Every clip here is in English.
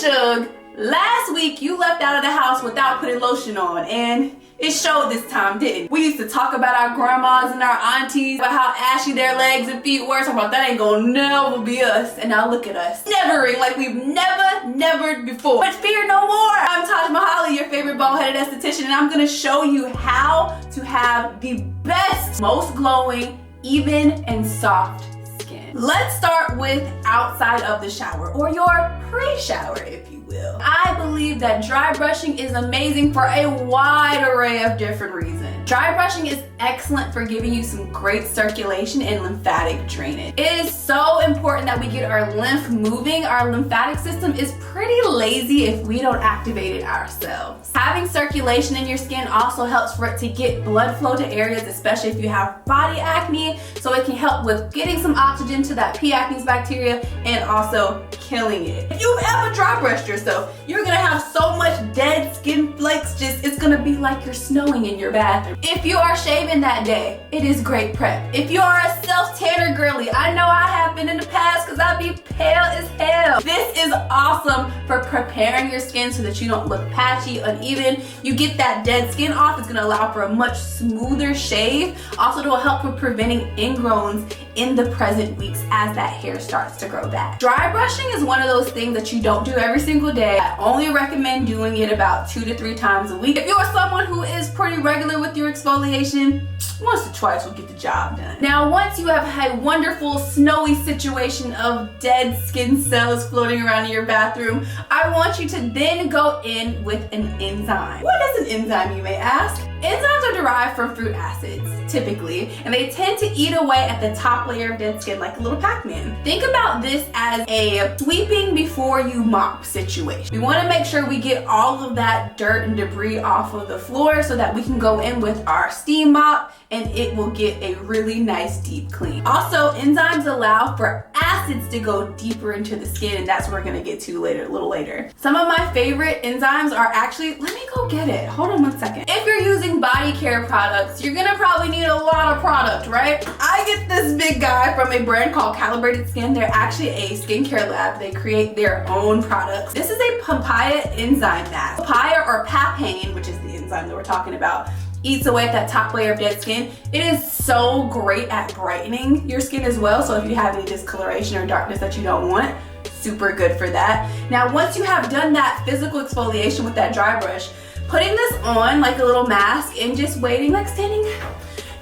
Shug, last week you left out of the house without putting lotion on, and it showed this time, didn't it? We used to talk about our grandmas and our aunties, about how ashy their legs and feet were, talking about that ain't gonna never be us, and now look at us. Nevering like we've never before. But fear no more! I'm Taj Mahali, your favorite bald-headed esthetician, and I'm gonna show you how to have the best, most glowing, even and soft skin. Let's start with outside of the shower, or your pre-shower, if you will. I believe that dry brushing is amazing for a wide array of different reasons. Dry brushing is excellent for giving you some great circulation and lymphatic drainage. It is so important that we get our lymph moving. Our lymphatic system is pretty lazy if we don't activate it ourselves. Having circulation in your skin also helps for it to get blood flow to areas, especially if you have body acne, so it can help with getting some oxygen to that P. acnes bacteria and also killing it. If you've ever dry brushed yourself, you're gonna have so much dead skin flakes, it's gonna be like you're snowing in your bathroom. If you are shaving that day, it is great prep. If you are a self-tanner girly, I know I have been in the past because I be pale as hell. This is awesome for preparing your skin so that you don't look patchy, uneven. You get that dead skin off. It's gonna allow for a much smoother shave. Also, it will help with preventing ingrowns in the present weeks as that hair starts to grow back. Dry brushing is one of those things that you don't do every single day. I only recommend doing it about 2 to 3 times a week. If you are someone who is pretty regular with your exfoliation, once or twice will get the job done. Now, once you have a wonderful snowy situation of dead skin cells floating around in your bathroom, I want you to then go in with an enzyme. What is an enzyme, you may ask? Enzymes are derived from fruit acids, typically, and they tend to eat away at the top layer of dead skin like a little Pac-Man. Think about this as a sweeping before you mop situation. We want to make sure we get all of that dirt and debris off of the floor so that we can go in with our steam mop and it will get a really nice deep clean. Also, enzymes allow for acids to go deeper into the skin, and that's what we're gonna get to later, a little later. Some of my favorite enzymes are actually, let me go get it. Hold on one second. If you're using body care products, you're gonna probably need a lot of product, right? I get this big guy from a brand called Calibrated Skin. They're actually a skincare lab. They create their own products. This is a papaya enzyme mask. Papaya, or papain, which is the enzyme that we're talking about, eats away at that top layer of dead skin. It is so great at brightening your skin as well. So if you have any discoloration or darkness that you don't want, super good for that. Now, once you have done that physical exfoliation with that dry brush, putting this on like a little mask and just waiting, like standing,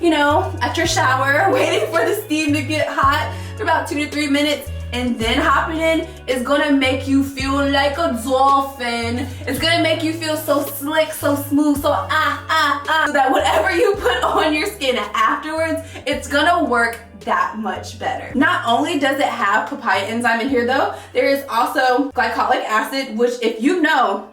you know, at your shower, waiting for the steam to get hot for about 2 to 3 minutes, and then hopping in is gonna make you feel like a dolphin. It's gonna make you feel so slick, so smooth, so so that whatever you put on your skin afterwards, it's gonna work that much better. Not only does it have papaya enzyme in here though, there is also glycolic acid, which, if you know,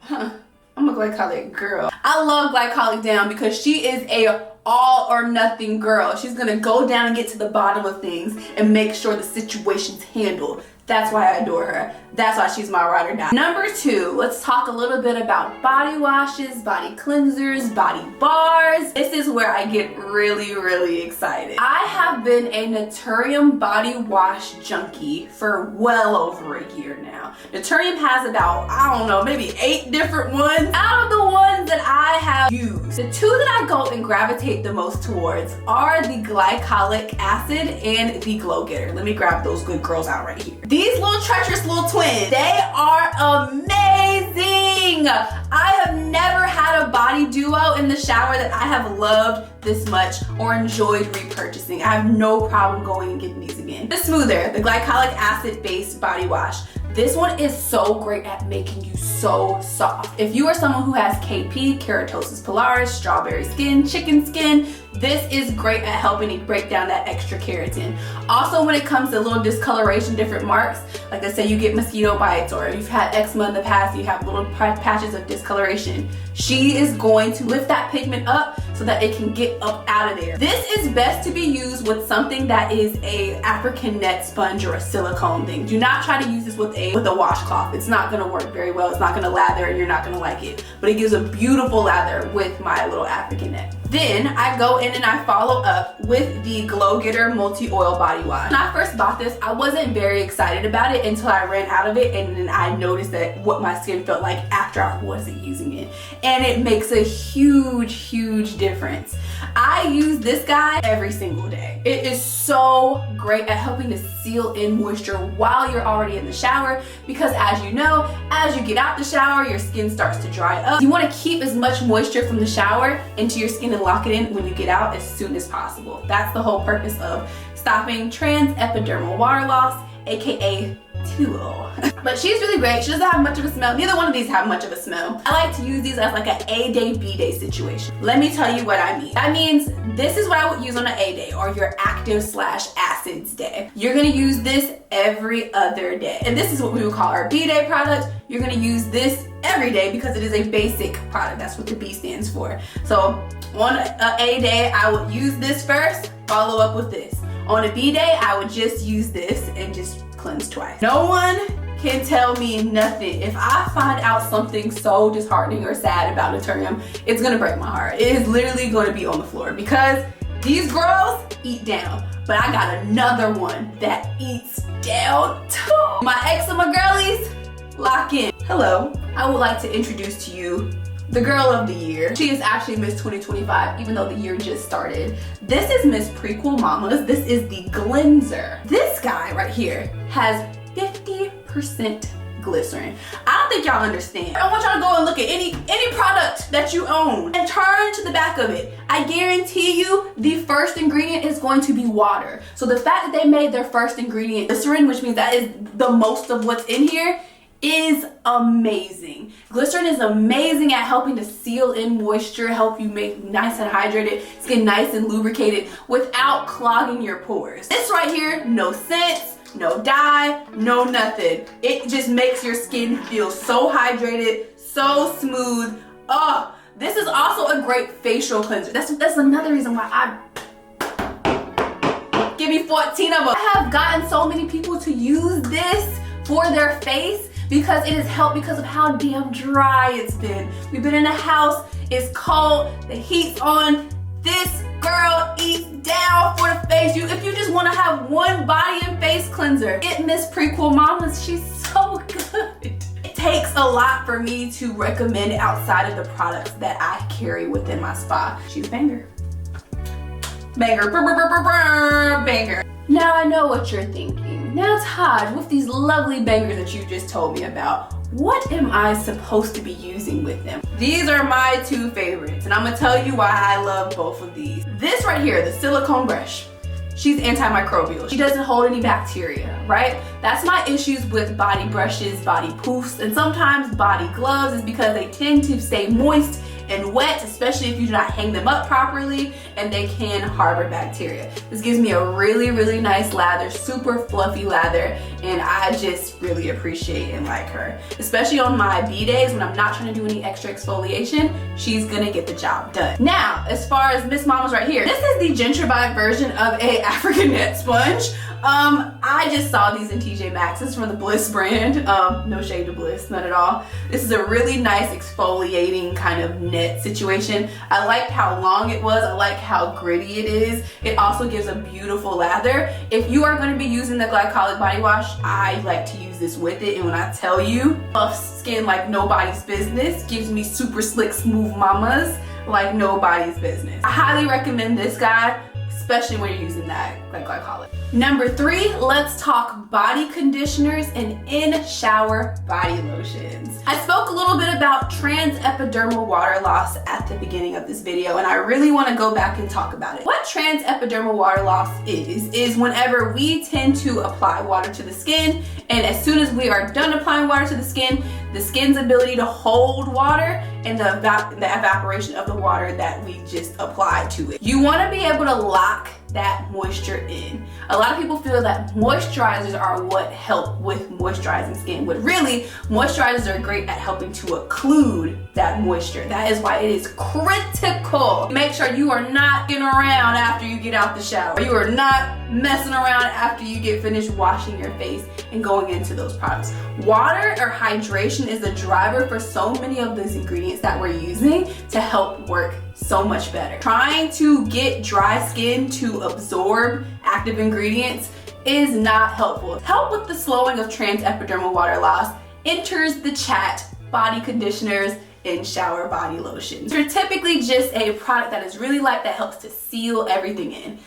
I'm a glycolic girl. I love glycolic down because she is a all or nothing girl. She's gonna go down and get to the bottom of things and make sure the situation's handled. That's why I adore her. That's why she's my ride or die. Number 2, let's talk a little bit about body washes, body cleansers, body bars. This is where I get really excited. I have been a Naturium body wash junkie for well over a year now. Naturium has about, I don't know, maybe 8 different ones. Out of the ones that I have used, the 2 that I go and gravitate the most towards are the glycolic acid and the glow getter. Let me grab those good girls out right here. These little treacherous little twins, they are amazing. I have never had a body duo in the shower that I have loved this much or enjoyed repurchasing. I have no problem going and getting these again. The Smoother, the glycolic acid based body wash. This one is so great at making you so soft. If you are someone who has KP, keratosis pilaris, strawberry skin, chicken skin, this is great at helping to break down that extra keratin. Also, when it comes to little discoloration, different marks, like I said, you get mosquito bites, or you've had eczema in the past, you have little patches of discoloration, she is going to lift that pigment up so that it can get up out of there. This is best to be used with something that is a African net sponge or a silicone thing. Do not try to use this with a washcloth. It's not gonna work very well. It's not gonna lather and you're not gonna like it. But it gives a beautiful lather with my little African net. Then I go in and I follow up with the Glow Getter Multi-Oil Body Wash. When I first bought this, I wasn't very excited about it until I ran out of it, and then I noticed that what my skin felt like after I wasn't using it. And it makes a huge difference. I use this guy every single day. It is so great at helping to seal in moisture while you're already in the shower, because as you know, as you get out the shower, your skin starts to dry up. You want to keep as much moisture from the shower into your skin and lock it in when you get out as soon as possible. That's the whole purpose of stopping trans epidermal water loss, aka 2O. But she's really great. She doesn't have much of a smell. Neither one of these have much of a smell. I like to use these as like an A day, B day situation. Let me tell you what I mean. That means this is what I would use on an A day, or your active/acids day. You're gonna use this every other day. And this is what we would call our B day product. You're gonna use this every day because it is a basic product. That's what the B stands for. So on an A day, I would use this first, follow up with this. On a B day, I would just use this and just cleanse twice. No one can tell me nothing. If I find out something so disheartening or sad about Naturium, it's gonna break my heart. It is literally gonna be on the floor because these girls eat down. But I got another one that eats down too. My eczema girlies, lock in. Hello, I would like to introduce to you the girl of the year. She is actually Miss 2025, even though the year just started. This is Miss Prequel Mamas. This is the Glenzer. This guy right here has 50% glycerin. I don't think y'all understand. I want y'all to go and look at any product that you own and turn to the back of it. I guarantee you the first ingredient is going to be water. So the fact that they made their first ingredient glycerin, which means that is the most of what's in here, is amazing. Glycerin is amazing at helping to seal in moisture, help you make nice and hydrated, skin nice and lubricated without clogging your pores. This right here, no scents, no dye, no nothing. It just makes your skin feel so hydrated, so smooth. Oh, this is also a great facial cleanser. That's another reason why I give me 14 of them. I have gotten so many people to use this for their face because it has helped because of how damn dry it's been. We've been in a house, it's cold, the heat's on. This girl eats down for the face. If you just want to have one body and face cleanser, get Miss Prequel Mamas. She's so good. It takes a lot for me to recommend outside of the products that I carry within my spa. She's a banger. Banger, banger. Now I know what you're thinking. Now Taj, with these lovely bangers that you just told me about, what am I supposed to be using with them? These are my two favorites, and I'm gonna tell you why I love both of these. This right here, the silicone brush, she's antimicrobial. She doesn't hold any bacteria, right? That's my issues with body brushes, body poofs, and sometimes body gloves is because they tend to stay moist and wet, especially if you do not hang them up properly, and they can harbor bacteria. This gives me a really nice lather, super fluffy lather, and I just really appreciate and like her. Especially on my B days when I'm not trying to do any extra exfoliation, she's gonna get the job done. Now, as far as Miss Mama's right here, this is the gentrified version of a African net sponge. I just saw these in TJ Maxx. This is from the Bliss brand. No shade to Bliss, not at all. This is a really nice exfoliating kind of net situation. I liked how long it was. I like how gritty it is. It also gives a beautiful lather. If you are going to be using the glycolic body wash, I like to use this with it. And when I tell you, buff skin like nobody's business, gives me super slick, smooth mamas like nobody's business. I highly recommend this guy, especially when you're using that glycolic. Number 3, let's talk body conditioners and in-shower body lotions. I spoke a little bit about trans epidermal water loss at the beginning of this video, and I really want to go back and talk about it. What trans epidermal water loss is whenever we tend to apply water to the skin, and as soon as we are done applying water to the skin's ability to hold water and the evaporation of the water that we just applied to it. You want to be able to lock that moisture in. A lot of people feel that moisturizers are what help with moisturizing skin, but really moisturizers are great at helping to occlude that moisture. That is why it is critical. Make sure you are not getting around after you get out the shower. You are not messing around after you get finished washing your face and going into those products. Water or hydration is the driver for so many of these ingredients that we're using to help work so much better. Trying to get dry skin to absorb active ingredients is not helpful. Help with the slowing of transepidermal water loss enters the chat body conditioners and shower body lotions. They're typically just a product that is really light that helps to seal everything in.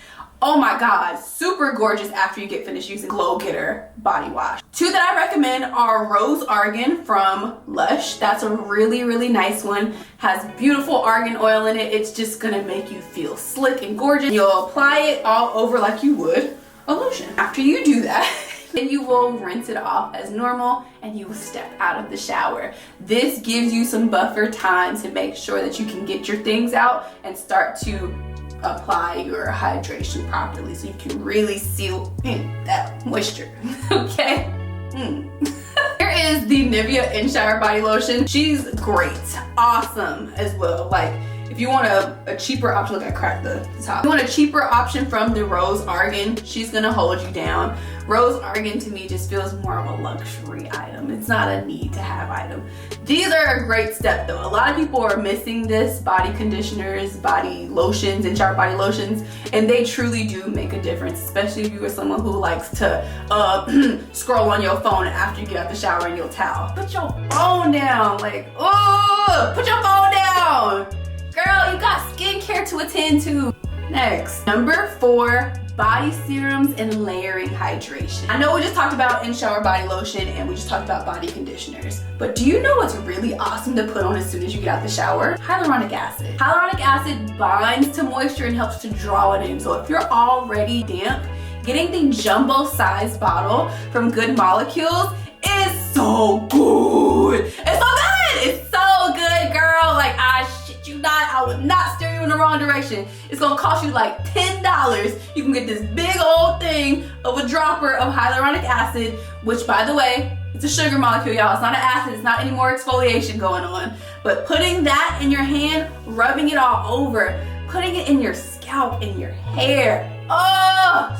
Oh my God, super gorgeous after you get finished using Glow Getter body wash. Two that I recommend are Rose Argan from Lush. That's a really, really nice one. Has beautiful argan oil in it. It's just gonna make you feel slick and gorgeous. You'll apply it all over like you would a lotion. After you do that, then you will rinse it off as normal and you will step out of the shower. This gives you some buffer time to make sure that you can get your things out and start to apply your hydration properly so you can really seal in that moisture. Okay? Here is the Nivea In Shower Body Lotion. She's great, awesome as well. Like, if you want a cheaper option, look, I cracked the top. If you want a cheaper option from the Rose Argan, she's gonna hold you down. Rose Argan to me just feels more of a luxury item. It's not a need to have item. These are a great step though. A lot of people are missing this, body conditioners, body lotions, and shower body lotions, and they truly do make a difference, especially if you are someone who likes to scroll on your phone after you get out the shower in your towel. Put your phone down, like, oh, put your phone down. Girl, you got skincare to attend to. Next, number 4, body serums and layering hydration. I know we just talked about in shower body lotion and we just talked about body conditioners, but do you know what's really awesome to put on as soon as you get out the shower? Hyaluronic acid. Hyaluronic acid binds to moisture and helps to draw it in. So if you're already damp, getting the jumbo size bottle from Good Molecules is so good. It's so good. It's so good, girl. Like, I shit you not, I would not steer you in the wrong direction. It's gonna cost you like $10. You can get this big old thing of a dropper of hyaluronic acid, which, by the way, it's a sugar molecule, y'all. It's not an acid. It's not any more exfoliation going on. But putting that in your hand, rubbing it all over, putting it in your scalp, in your hair. Oh,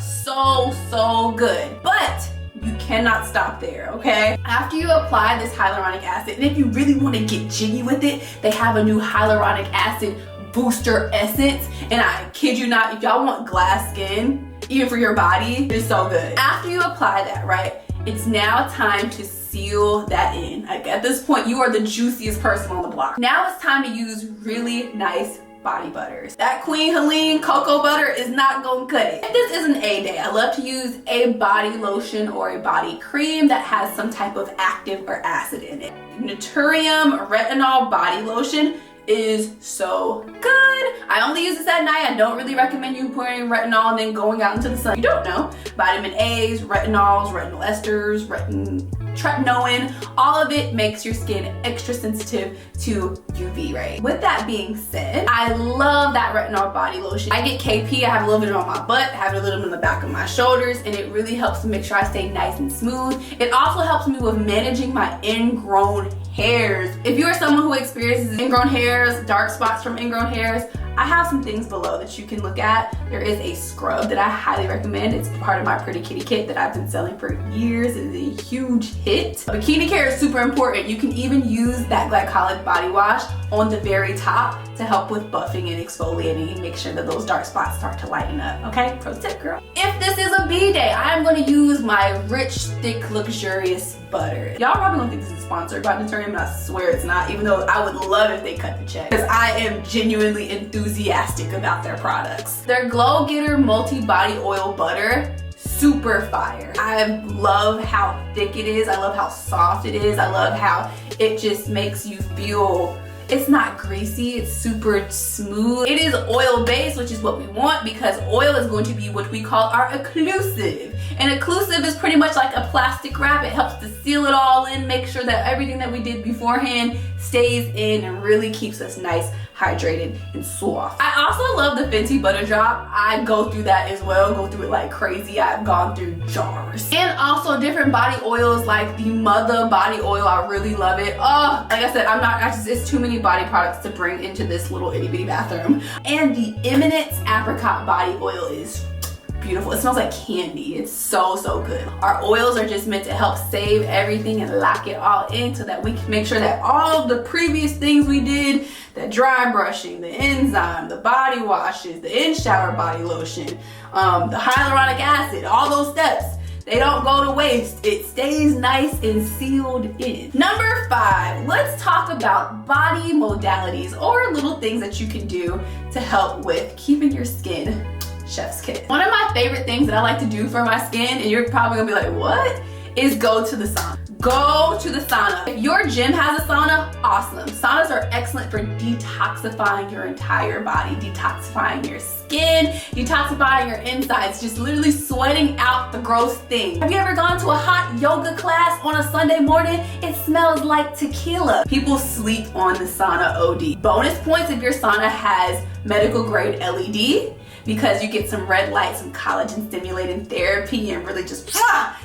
so good. But you cannot stop there, okay? After you apply this hyaluronic acid, and if you really want to get jiggy with it, they have a new hyaluronic acid booster essence, and I kid you not, if y'all want glass skin, even for your body, it's so good. After you apply that, right, it's now time to seal that in. Like, at this point, you are the juiciest person on the block. Now it's time to use really nice body butters. That Queen Helene cocoa butter is not gonna cut it. If this is an A day, I love to use a body lotion or a body cream that has some type of active or acid in it. Naturium Retinol Body Lotion is so good. I only use this at night. I don't really recommend you putting retinol and then going out into the sun. You don't know. Vitamin A's, retinols, retinol esters, tretinoin, all of it makes your skin extra sensitive to UV rays. With that being said, I love that retinol body lotion. I get KP, I have a little bit on my butt, I have a little bit on the back of my shoulders, and it really helps to make sure I stay nice and smooth. It also helps me with managing my ingrown hairs. If you are someone who experiences ingrown hairs, dark spots from ingrown hairs, I have some things below that you can look at. There is a scrub that I highly recommend. It's part of my Pretty Kitty kit that I've been selling for years. It is a huge hit. Bikini care is super important. You can even use that glycolic body wash on the very top to help with buffing and exfoliating and make sure that those dark spots start to lighten up, okay? Pro tip, girl. If this is a B day, I'm gonna use my rich, thick, luxurious butter. Y'all probably don't think this is sponsored by Naturium, but I swear it's not, even though I would love if they cut the check, because I am genuinely enthusiastic about their products. Their Glow Getter Multi-Body Oil Butter, super fire. I love how thick it is. I love how soft it is. I love how it just makes you feel, it's not greasy, it's super smooth. It is oil-based, which is what we want, because oil is going to be what we call our occlusive. And occlusive is pretty much like a plastic wrap. It helps to seal it all in, make sure that everything that we did beforehand stays in and really keeps us nice, hydrated, and soft. I also love the Fenty Butter Drop. I go through that as well, go through it like crazy. I've gone through jars. And also different body oils like the Mother Body Oil. I really love it. Oh, like I said, it's too many body products to bring into this little itty bitty bathroom. And the Eminence Apricot Body Oil is beautiful. It smells like candy. It's so, so good. Our oils are just meant to help save everything and lock it all in so that we can make sure that all the previous things we did, the dry brushing, the enzyme, the body washes, the in-shower body lotion, the hyaluronic acid, all those steps, they don't go to waste. It stays nice and sealed in. Number 5, let's talk about body modalities or little things that you can do to help with keeping your skin chef's kiss. One of my favorite things that I like to do for my skin, and you're probably gonna be like, what? Is go to the sauna. Go to the sauna. If your gym has a sauna, awesome. Saunas are excellent for detoxifying your entire body, detoxifying your skin, detoxifying your insides, just literally sweating out the gross things. Have you ever gone to a hot yoga class on a Sunday morning? It smells like tequila. People sleep on the sauna OD. Bonus points if your sauna has medical grade LED, because you get some red light, some collagen stimulating therapy, and really just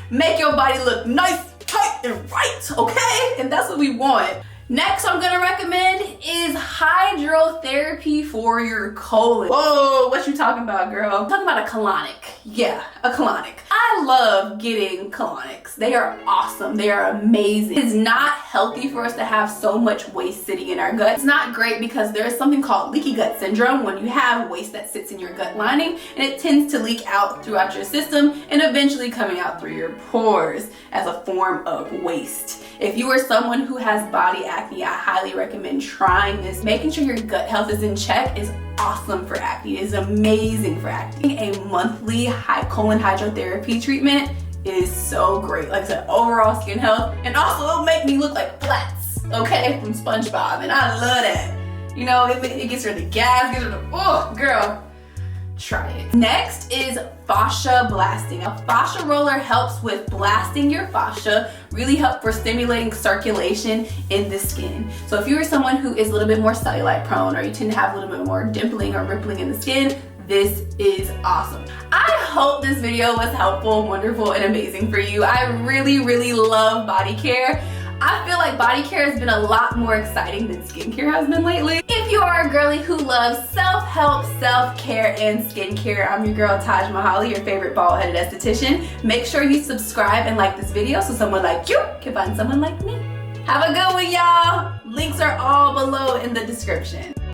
make your body look nice, tight, and right, okay? And that's what we want. Next I'm gonna recommend is hydrotherapy for your colon. Whoa, what you talking about, girl? I'm talking about a colonic. Yeah, a colonic. I love getting colonics. They are awesome. They are amazing. It's not healthy for us to have so much waste sitting in our gut. It's not great because there's something called leaky gut syndrome when you have waste that sits in your gut lining, and it tends to leak out throughout your system and eventually coming out through your pores as a form of waste. If you are someone who has body acne, I highly recommend trying this. Making sure your gut health is in check is awesome for acne. It is amazing for acne. A monthly colon hydrotherapy treatment is so great. Like I said, overall skin health, and also it'll make me look like Flats, okay, from SpongeBob, and I love that. You know, it gets rid of the gas, gets rid of, oh, girl. Try it. Next is fascia blasting. A fascia roller helps with blasting your fascia, really help for stimulating circulation in the skin. So if you are someone who is a little bit more cellulite prone, or you tend to have a little bit more dimpling or rippling in the skin, this is awesome. I hope this video was helpful, wonderful, and amazing for you. I really, really love body care. I feel like body care has been a lot more exciting than skincare has been lately. If you are a girly who loves self-help, self-care, and skincare, I'm your girl Taj Mahali, your favorite bald-headed esthetician. Make sure you subscribe and like this video so someone like you can find someone like me. Have a good one, y'all. Links are all below in the description.